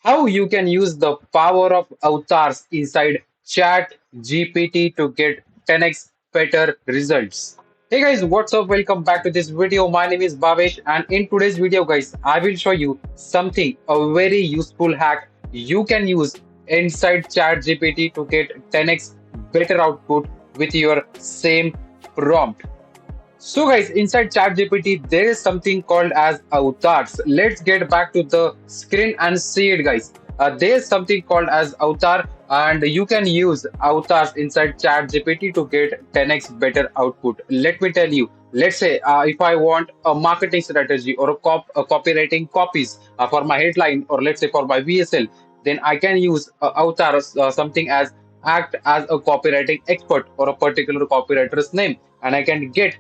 how you can use the power of avatars inside Chat GPT to get 10x better results. Hey guys, what's up? Welcome back to this video. My name is Bhavesh, and in today's video, guys, I will show you something, a very useful hack you can use inside Chat GPT to get 10x better output with your same prompt. So guys, inside ChatGPT, there is something called as avatars. Let's get back to the screen and see it, guys. There is something called as avatar, and you can use avatars inside ChatGPT to get 10x better output. Let me tell you. Let's say if I want a marketing strategy or a copywriting copies for my headline, or let's say for my VSL, then I can use avatars, something as act as a copywriting expert or a particular copywriter's name, and I can get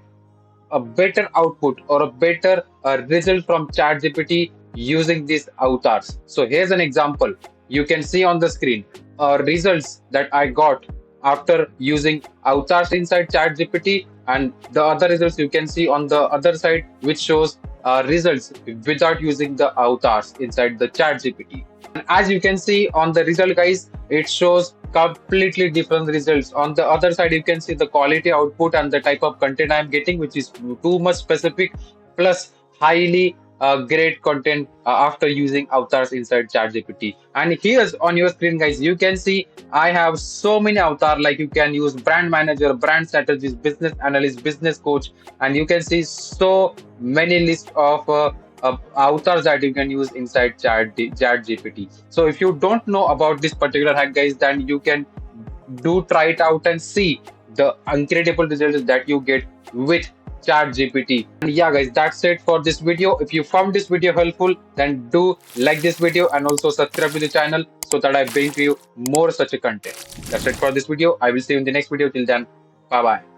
a better output or a better result from ChatGPT using these avatars. So here's an example. You can see on the screen results that I got after using avatars inside ChatGPT, and the other results you can see on the other side, which shows results without using the avatars inside the ChatGPT. And as you can see on the result, guys, it shows completely different results. On the other side, you can see the quality output and the type of content I'm getting, which is too much specific, plus highly great content after using avatars inside ChatGPT. And here's on your screen, guys, you can see I have so many avatars. Like you can use brand manager, brand strategist, business analyst, business coach, and you can see so many list of avatars that you can use inside Chat GPT. So if you don't know about this particular hack, guys, then you can do try it out and see the incredible results that you get with Chat GPT. And yeah, guys, that's it for this video. If you found this video helpful, then do like this video and also subscribe to the channel so that I bring to you more such a content. That's it for this video. I will see you in the next video. Till then, bye bye.